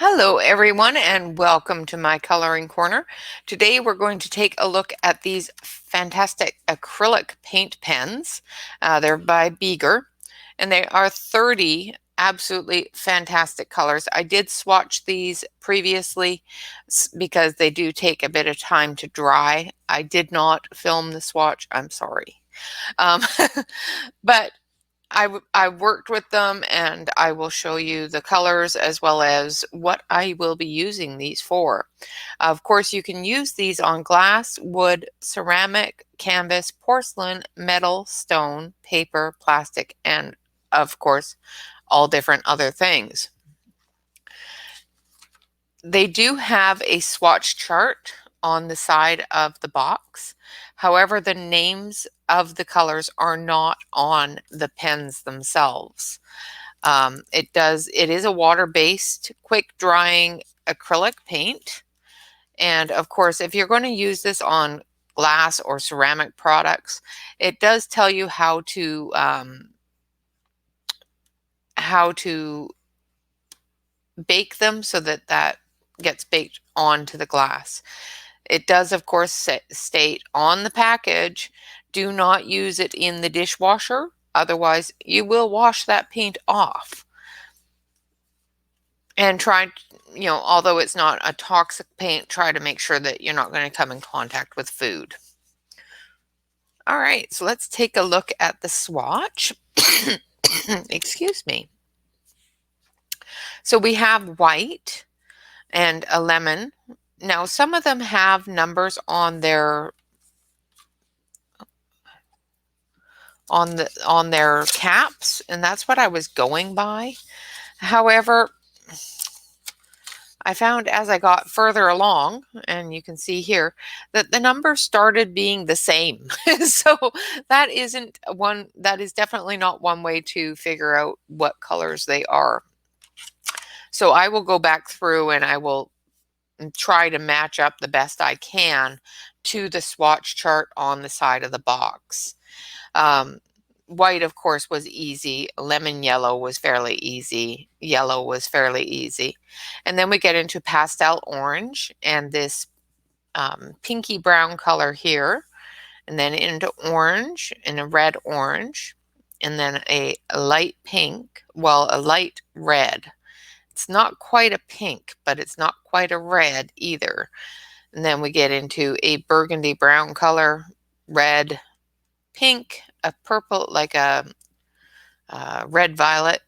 Hello everyone and welcome to my coloring corner. Today we're going to take a look at these fantastic acrylic paint pens. They're by Beager and they are 30 absolutely fantastic colors. I did swatch these previously because they do take a bit of time to dry. I did not film the swatch, I'm sorry. Um, but I worked with them and I will show you the colors as well as what I will be using these for. Of course, you can use these on glass, wood, ceramic, canvas, porcelain, metal, stone, paper, plastic, and of course, all different other things. They do have a swatch chart on the side of the box. However, the names of the colors are not on the pens themselves. It is a water-based, quick-drying acrylic paint. And of course, if you're going to use this on glass or ceramic products, it does tell you how to bake them so that that gets baked onto the glass. It does, of course, state on the package, do not use it in the dishwasher, otherwise you will wash that paint off. And try, although it's not a toxic paint, try to make sure that you're not going to come in contact with food. All right, so let's take a look at the swatch. Excuse me. So we have white and a lemon. Now, some of them have numbers on their caps, and that's what I was going by. However, I found as I got further along, and you can see here, that the numbers started being the same. So that is definitely not one way to figure out what colors they are. So I will go back through and I will try to match up the best I can to the swatch chart on the side of the box. White, of course, was easy. Lemon yellow was fairly easy. Yellow was fairly easy. And then we get into pastel orange and this pinky brown color here. And then into orange and a red orange. And then a light pink, well, a light red. It's not quite a pink, but it's not quite a red either. And then we get into a burgundy brown color, red, pink, a purple, like a red violet,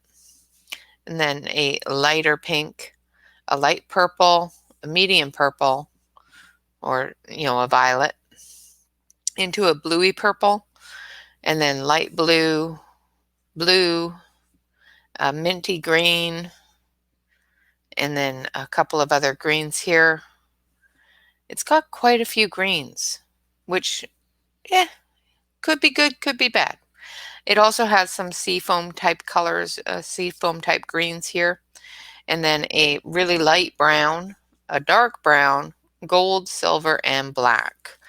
and then a lighter pink, a light purple, a medium purple, or a violet, into a bluey purple, and then light blue, blue, a minty green, and then a couple of other greens here. It's got quite a few greens, which, could be good, could be bad. It also has some seafoam type colors, seafoam type greens here, and then a really light brown, a dark brown, gold, silver, and black.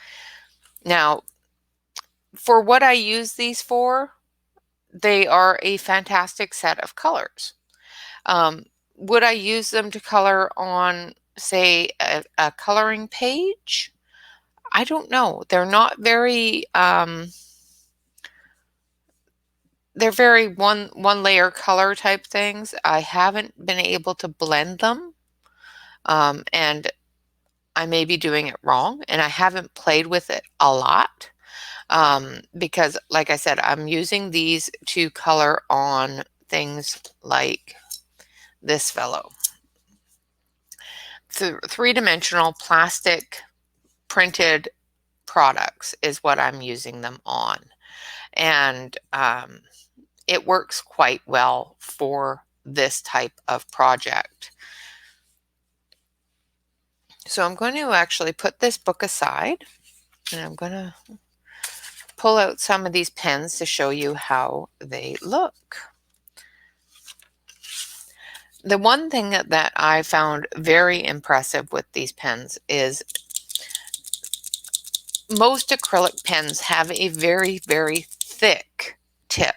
Now, for what I use these for, they are a fantastic set of colors. Would I use them to color on, say, a coloring page? I don't know. They're not very they're very one layer color type things. I haven't been able to blend them, and I may be doing it wrong, and I haven't played with it a lot, because like I said, I'm using these to color on things like this fellow. Three-dimensional plastic printed products is what I'm using them on. And it works quite well for this type of project. So I'm going to actually put this book aside, and I'm going to pull out some of these pens to show you how they look. The one thing that I found very impressive with these pens is most acrylic pens have a very, very thick tip.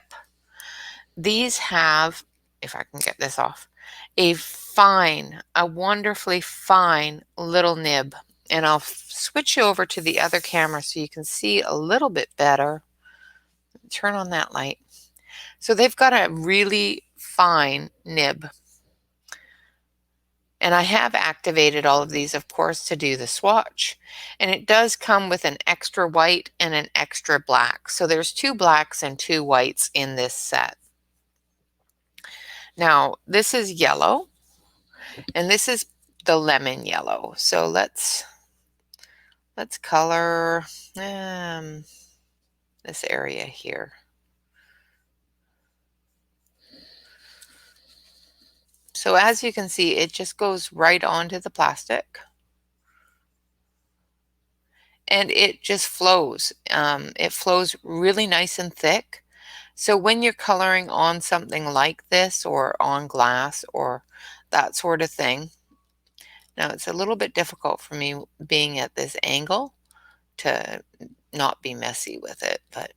These have, if I can get this off, a a wonderfully fine little nib. And I'll switch you over to the other camera so you can see a little bit better. Turn on that light. So they've got a really fine nib. And I have activated all of these, of course, to do the swatch. And it does come with an extra white and an extra black. So there's 2 blacks and 2 whites in this set. Now, this is yellow, and this is the lemon yellow. So let's color this area here. So as you can see, it just goes right onto the plastic. And it just flows. It flows really nice and thick. So when you're coloring on something like this or on glass or that sort of thing, now it's a little bit difficult for me being at this angle to not be messy with it, but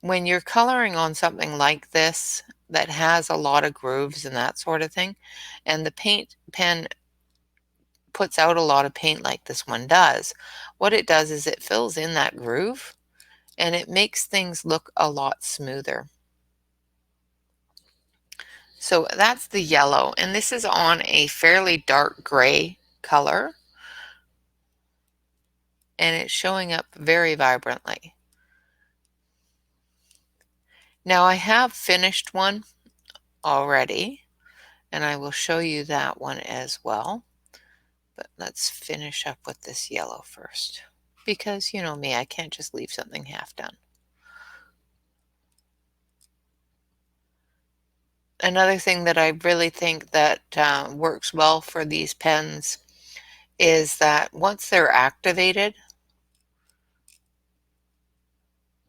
when you're coloring on something like this that has a lot of grooves and that sort of thing, and the paint pen puts out a lot of paint like this one does, what it does is it fills in that groove and it makes things look a lot smoother. So that's the yellow, and this is on a fairly dark gray color, and it's showing up very vibrantly. Now I have finished one already, and I will show you that one as well. But let's finish up with this yellow first, because you know me, I can't just leave something half done. Another thing that I really think that works well for these pens is that once they're activated,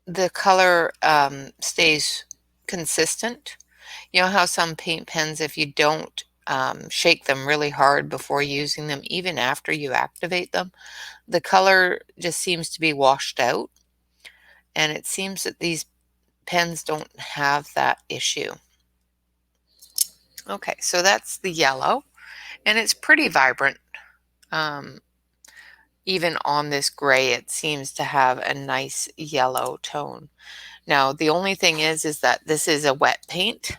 the color stays consistent. You know how some paint pens, if you don't shake them really hard before using them, even after you activate them, the color just seems to be washed out. And it seems that these pens don't have that issue. Okay, so that's the yellow, and it's pretty vibrant. Even on this gray, it seems to have a nice yellow tone. Now, the only thing is that this is a wet paint,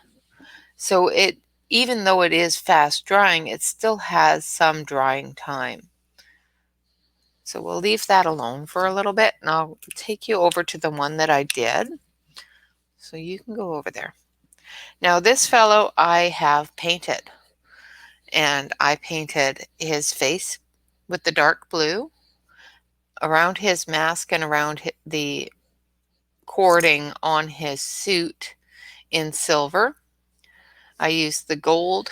so it, even though it is fast drying, it still has some drying time. So we'll leave that alone for a little bit, and I'll take you over to the one that I did. So you can go over there. Now, this fellow I have painted, and I painted his face with the dark blue, around his mask and around the cording on his suit in silver. I used the gold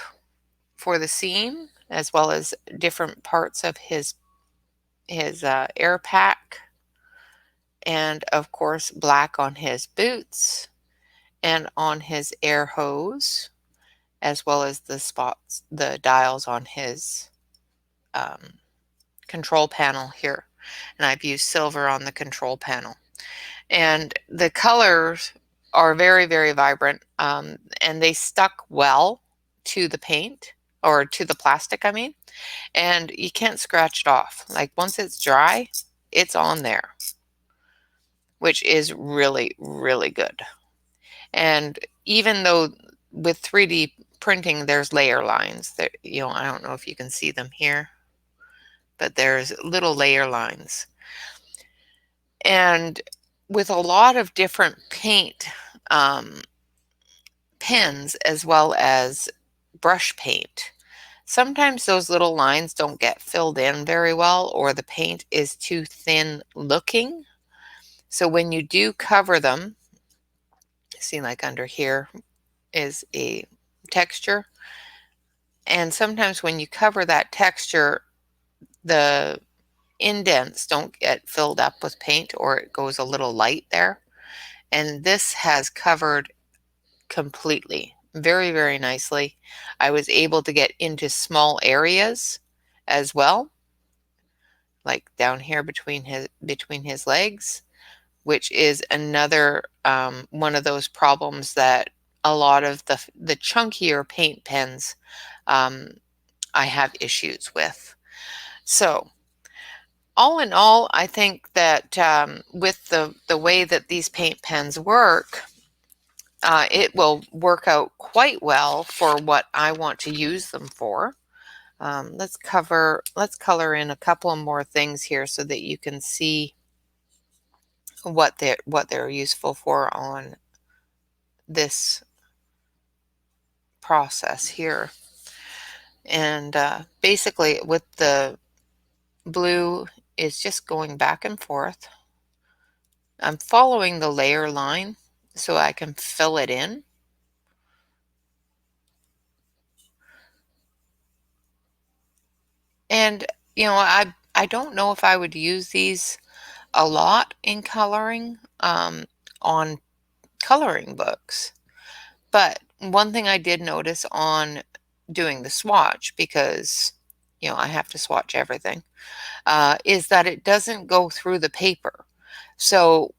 for the seam, as well as different parts of his air pack, and of course black on his boots and on his air hose, as well as the spots, the dials on his control panel here. And I've used silver on the control panel. And the colors are very, very vibrant, and they stuck well to the paint, or to the plastic, I mean, and you can't scratch it off. Like once it's dry, it's on there, which is really, really good. And even though with 3D printing, there's layer lines that, you know, I don't know if you can see them here, but there's little layer lines. And with a lot of different paint pens, as well as brush paint, sometimes those little lines don't get filled in very well, or the paint is too thin looking. So when you do cover them, see, like under here is a texture, and sometimes when you cover that texture, the indents don't get filled up with paint, or it goes a little light there. And this has covered completely, very, very nicely. I was able to get into small areas as well, like down here between his legs, which is another one of those problems that a lot of the chunkier paint pens I have issues with. So all in all, I think that with the way that these paint pens work, it will work out quite well for what I want to use them for. Let's color in a couple more things here so that you can see what they're useful for on this process here. And basically with the blue is just going back and forth. I'm following the layer line so I can fill it in. And I don't know if I would use these a lot in coloring on coloring books. But one thing I did notice on doing the swatch, because I have to swatch everything, is that it doesn't go through the paper. So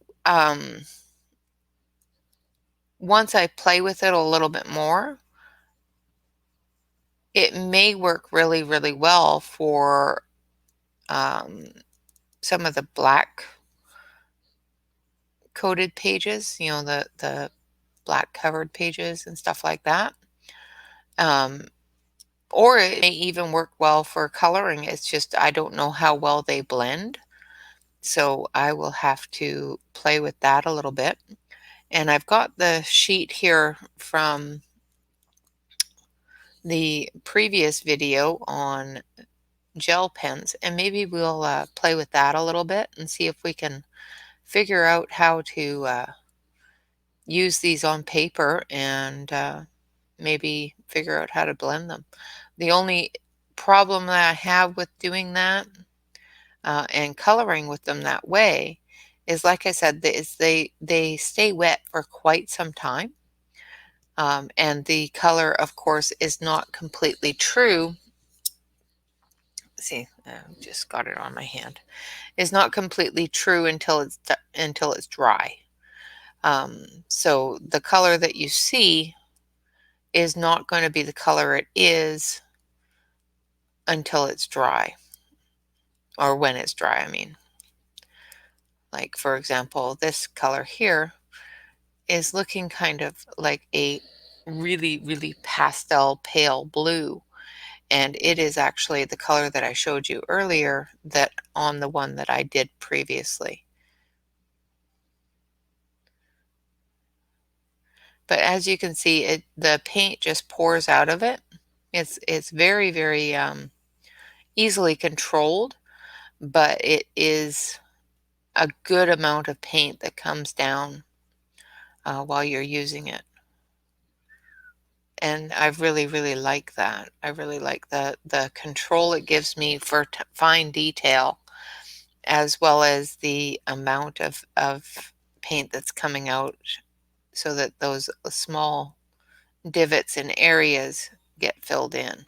once I play with it a little bit more, it may work really, really well for some of the black coated pages, the black covered pages and stuff like that. Or it may even work well for coloring. It's just I don't know how well they blend. So I will have to play with that a little bit. And I've got the sheet here from the previous video on gel pens, and maybe we'll play with that a little bit and see if we can figure out how to use these on paper and maybe figure out how to blend them. The only problem that I have with doing that and coloring with them that way is, like I said, they stay wet for quite some time. And the color, of course, is not completely true. See, I just got it on my hand. Is not completely true until it's dry. So the color that you see is not going to be the color it is until it's dry, or when it's dry, I mean. Like, for example, this color here is looking kind of like a really, really pastel pale blue. And it is actually the color that I showed you earlier that on the one that I did previously. But as you can see, the paint just pours out of it. It's very, very easily controlled, but it is a good amount of paint that comes down while you're using it. And I really, really like that. I really like the control it gives me for fine detail, as well as the amount of paint that's coming out so that those small divots and areas get filled in.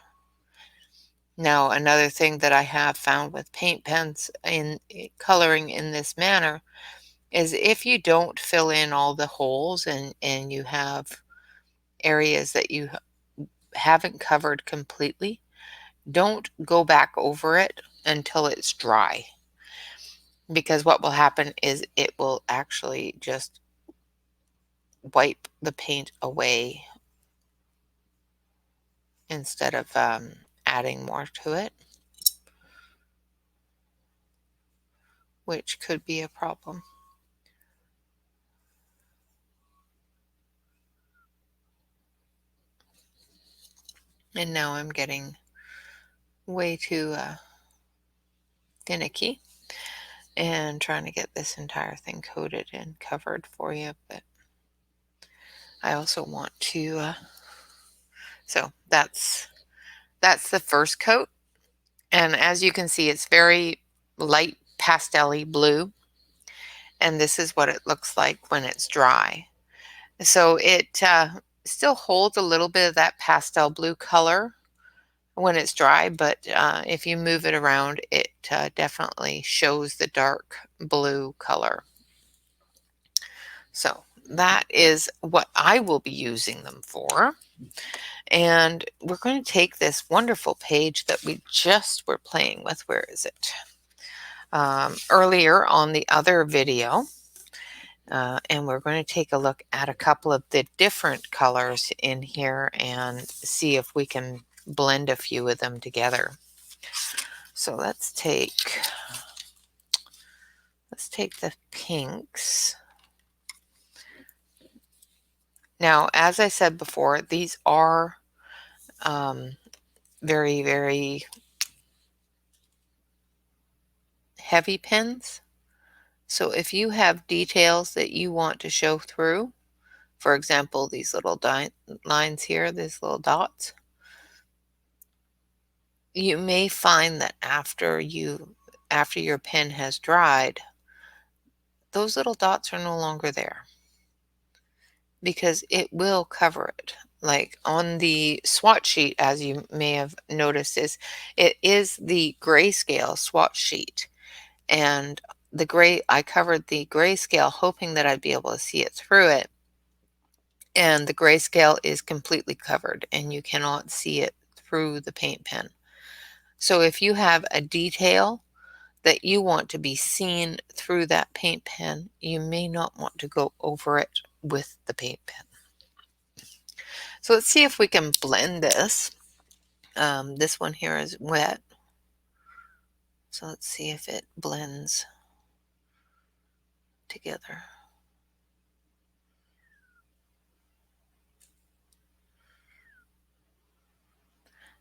Now, another thing that I have found with paint pens in coloring in this manner is if you don't fill in all the holes and you have areas that you haven't covered completely, don't go back over it until it's dry. Because what will happen is it will actually just wipe the paint away instead of adding more to it, which could be a problem. And now I'm getting way too finicky and trying to get this entire thing coated and covered for you, but I also want to so that's the first coat, and as you can see, it's very light pastel-y blue, and this is what it looks like when it's dry. So it still holds a little bit of that pastel blue color when it's dry, but if you move it around, it definitely shows the dark blue color. So that is what I will be using them for. And we're going to take this wonderful page that we just were playing with. Where is it? Earlier on the other video. And we're going to take a look at a couple of the different colors in here and see if we can blend a few of them together. So let's take the pinks. Now, as I said before, these are very, very heavy pens. So if you have details that you want to show through, for example, these little lines here, these little dots, you may find that after your pen has dried, those little dots are no longer there because it will cover it. Like on the swatch sheet, as you may have noticed, it is the grayscale swatch sheet. And I covered the grayscale hoping that I'd be able to see it through it. And the grayscale is completely covered and you cannot see it through the paint pen. So if you have a detail that you want to be seen through that paint pen, you may not want to go over it with the paint pen. So let's see if we can blend this. This one here is wet. So let's see if it blends together.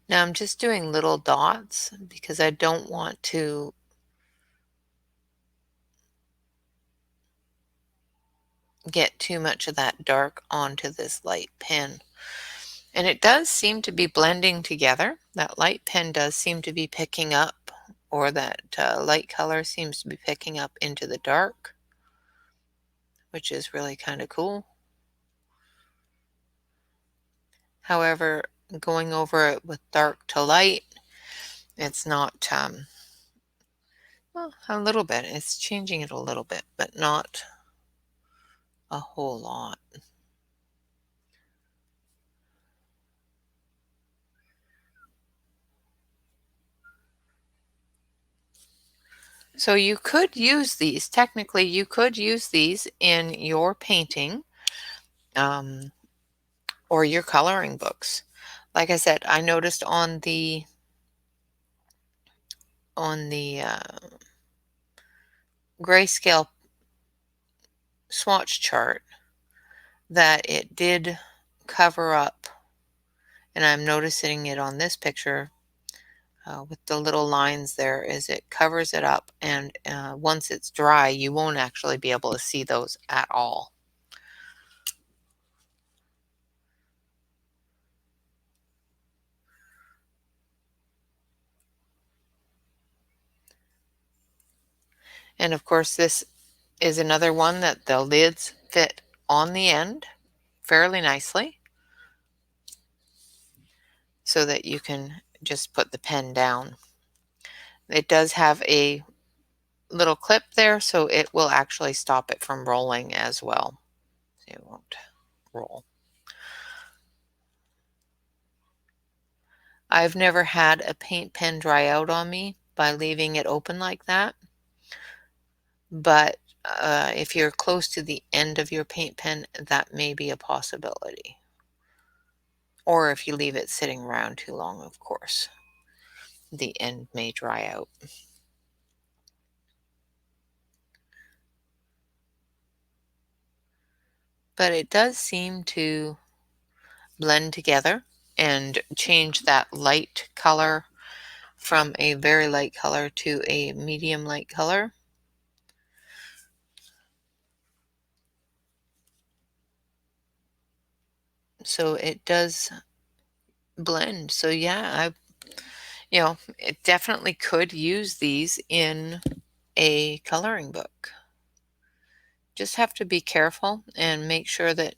Now I'm just doing little dots because I don't want to get too much of that dark onto this light pen. And it does seem to be blending together. That light pen does seem to be picking up, or that light color seems to be picking up into the dark, which is really kind of cool. However, going over it with dark to light, it's not, well, a little bit. It's changing it a little bit, but not a whole lot. So you could use these, technically you could use these in your painting or your coloring books. Like I said, I noticed on the grayscale swatch chart that it did cover up, and I'm noticing it on this picture with the little lines there, is it covers it up, and once it's dry you won't actually be able to see those at all. And of course this is another one that the lids fit on the end fairly nicely so that you can just put the pen down. It does have a little clip there, so it will actually stop it from rolling as well. So it won't roll. I've never had a paint pen dry out on me by leaving it open like that. But if you're close to the end of your paint pen, that may be a possibility. Or if you leave it sitting around too long, of course, the end may dry out. But it does seem to blend together and change that light color from a very light color to a medium light color. So it does blend. So yeah, it definitely could use these in a coloring book. Just have to be careful and make sure that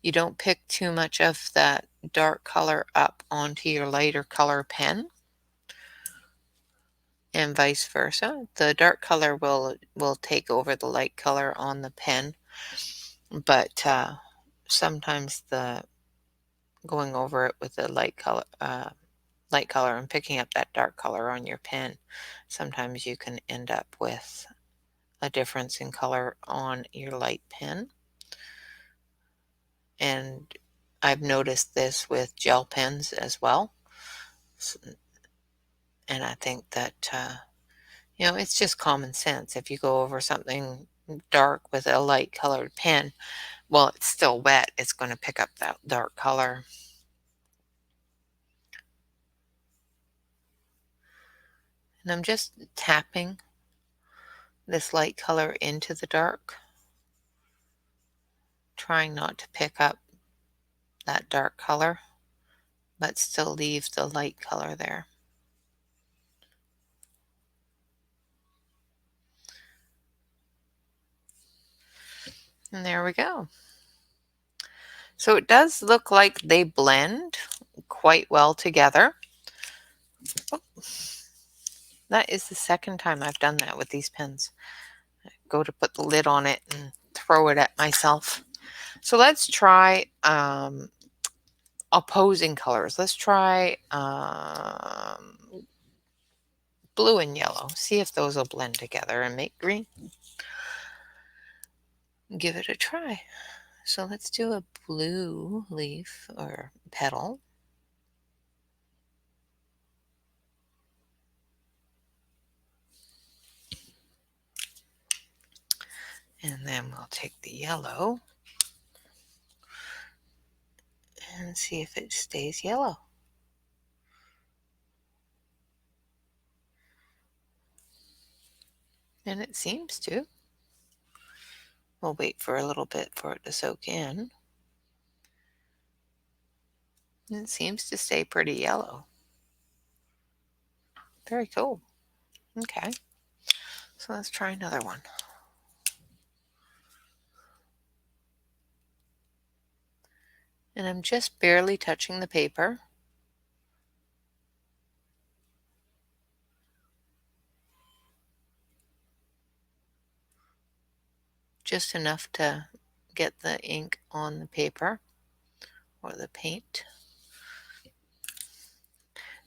you don't pick too much of that dark color up onto your lighter color pen, and vice versa. The dark color will take over the light color on the pen. but sometimes the going over it with a light color and picking up that dark color on your pen, sometimes you can end up with a difference in color on your light pen. And I've noticed this with gel pens as well. And I think that, it's just common sense. If you go over something dark with a light colored pen, well, it's still wet, it's going to pick up that dark color. And I'm just tapping this light color into the dark, trying not to pick up that dark color, but still leave the light color there. And there we go. So it does look like they blend quite well together. Oh, that is the second time I've done that with these pens. I go to put the lid on it and throw it at myself. So let's try opposing colors. Let's try blue and yellow. See if those will blend together and make green. Give it a try. So let's do a blue leaf or petal. And then we'll take the yellow and see if it stays yellow. And it seems to. We'll wait for a little bit for it to soak in. And it seems to stay pretty yellow. Very cool. Okay. So let's try another one. And I'm just barely touching the paper. Just enough to get the ink on the paper or the paint.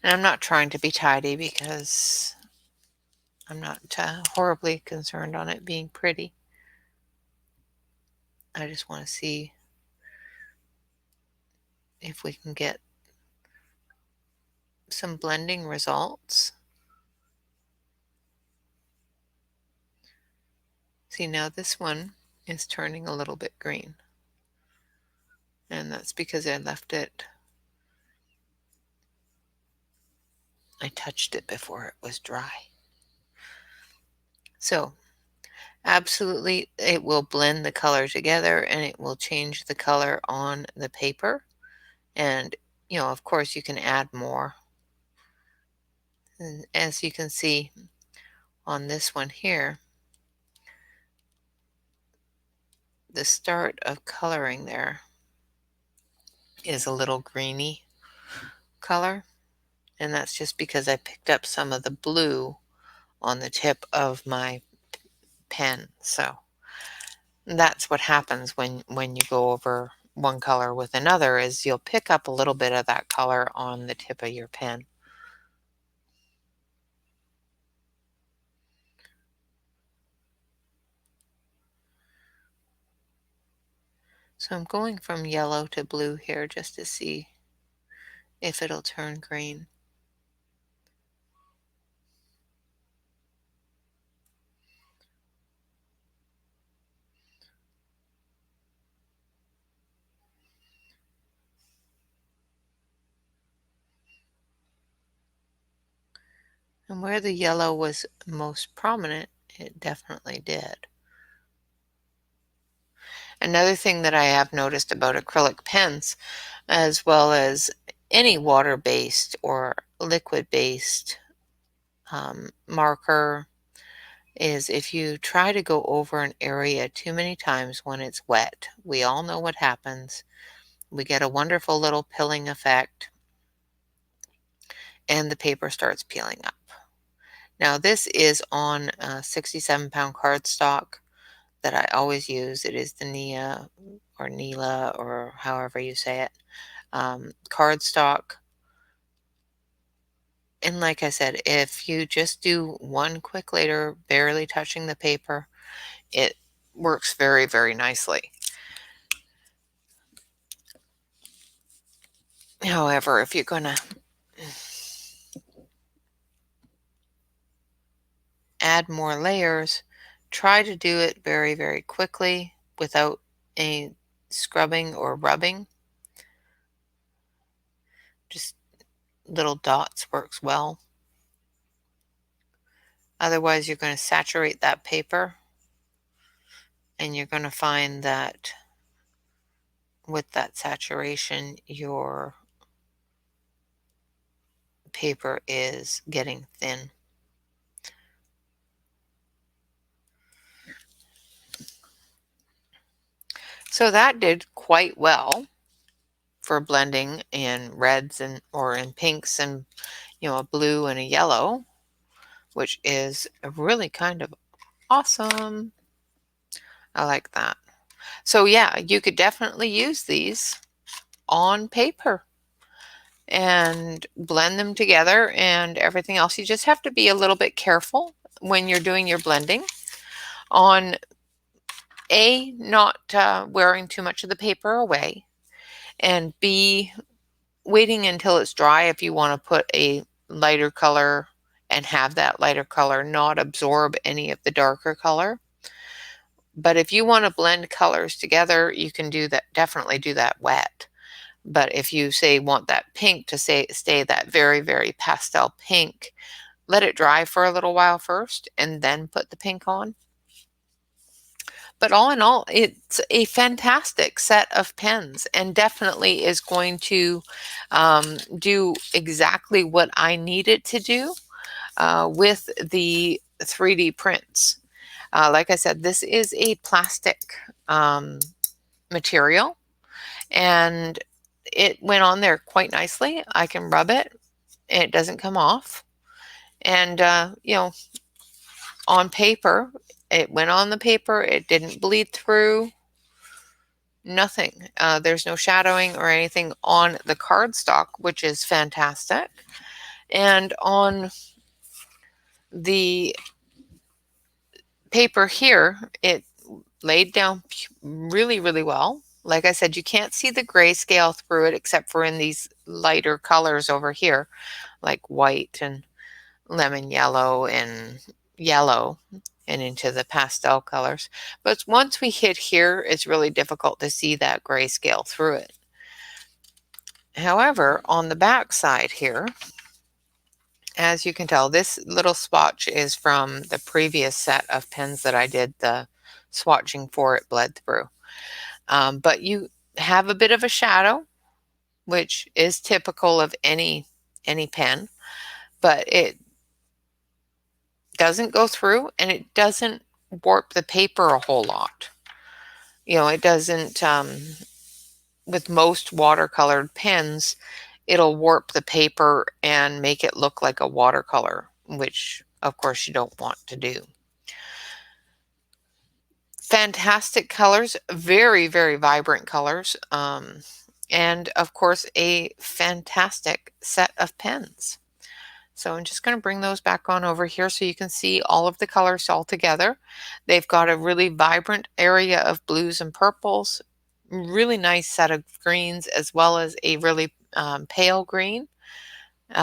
And I'm not trying to be tidy because I'm not horribly concerned on it being pretty. I just want to see if we can get some blending results. See, now this one is turning a little bit green. And that's because I touched it before it was dry. So absolutely, it will blend the color together and it will change the color on the paper. And, of course, you can add more. And as you can see on this one here, the start of coloring there is a little greeny color. And that's just because I picked up some of the blue on the tip of my pen. So that's what happens when you go over one color with another, is you'll pick up a little bit of that color on the tip of your pen. So I'm going from yellow to blue here just to see if it'll turn green. And where the yellow was most prominent, it definitely did. Another thing that I have noticed about acrylic pens, as well as any water-based or liquid-based marker, is if you try to go over an area too many times when it's wet, we all know what happens. We get a wonderful little pilling effect, and the paper starts peeling up. Now, this is on 67-pound cardstock that I always use. It is the Nia or Neela or however you say it, cardstock. And like I said, if you just do one quick layer, barely touching the paper, it works very, very nicely. However, if you're going to add more layers, try to do it very, very quickly without any scrubbing or rubbing. Just little dots works well. Otherwise, you're going to saturate that paper, and you're going to find that with that saturation, your paper is getting thin. So that did quite well for blending in reds and or in pinks and a blue and a yellow, which is really kind of awesome. I like that. So yeah, you could definitely use these on paper and blend them together and everything else. You just have to be a little bit careful when you're doing your blending on not wearing too much of the paper away, and B, waiting until it's dry if you want to put a lighter color and have that lighter color not absorb any of the darker color. But if you want to blend colors together, you can do that, definitely do that wet. But if you say want that pink to stay that very, very pastel pink, let it dry for a little while first and then put the pink on. But all in all, it's a fantastic set of pens and definitely is going to do exactly what I need it to do with the 3D prints. Like I said, this is a plastic material, and it went on there quite nicely. I can rub it, and it doesn't come off. And, on paper, it went on the paper. It didn't bleed through. Nothing. There's no shadowing or anything on the cardstock, which is fantastic. And on the paper here, it laid down really, really well. Like I said, you can't see the grayscale through it except for in these lighter colors over here, like white and lemon yellow and yellow and into the pastel colors. But once we hit here, it's really difficult to see that grayscale through it. However, on the back side here, as you can tell, this little swatch is from the previous set of pens that I did the swatching for. It bled through. But you have a bit of a shadow, which is typical of any pen, but it doesn't go through and it doesn't warp the paper a whole lot. It doesn't, with most watercolored pens, it'll warp the paper and make it look like a watercolor, which of course you don't want to do. Fantastic colors, very, very vibrant colors, and of course a fantastic set of pens. So I'm just going to bring those back on over here so you can see all of the colors all together. They've got a really vibrant area of blues and purples, really nice set of greens, as well as a really pale green,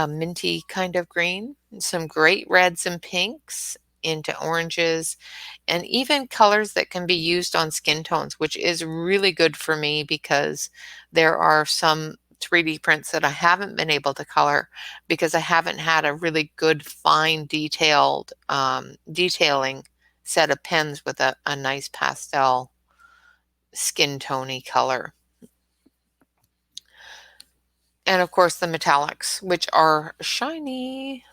minty kind of green, some great reds and pinks into oranges, and even colors that can be used on skin tones, which is really good for me because there are some 3D prints that I haven't been able to color because I haven't had a really good fine detailed detailing set of pens with a nice pastel skin tony color. And of course the metallics, which are shiny,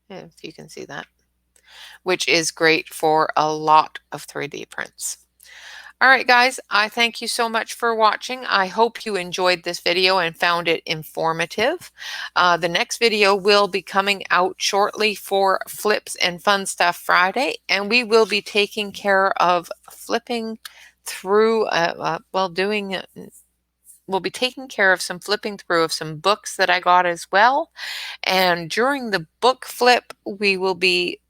if you can see that, which is great for a lot of 3D prints. All right, guys, I thank you so much for watching. I hope you enjoyed this video and found it informative. The next video will be coming out shortly for Flips and Fun Stuff Friday, and we will be taking care of flipping through, we'll be taking care of some flipping through of some books that I got as well. And during the book flip, we will be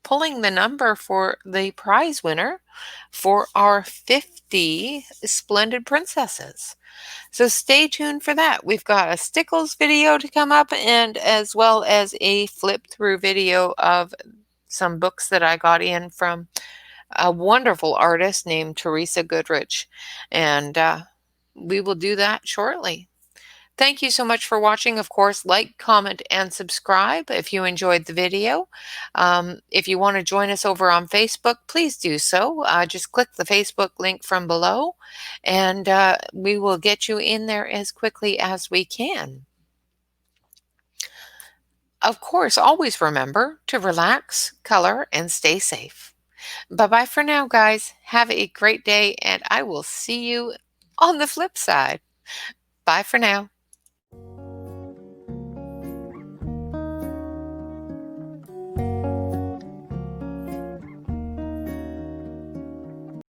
pulling the number for the prize winner for our 50 Splendid Princesses. So stay tuned for that. We've got a Stickles video to come up, and as well as a flip through video of some books that I got in from a wonderful artist named Teresa Goodrich. And we will do that shortly. Thank you so much for watching. Of course, like, comment, and subscribe if you enjoyed the video. If you want to join us over on Facebook, please do so. Just click the Facebook link from below, and we will get you in there as quickly as we can. Of course, always remember to relax, color, and stay safe. Bye-bye for now, guys. Have a great day, and I will see you on the flip side. Bye for now.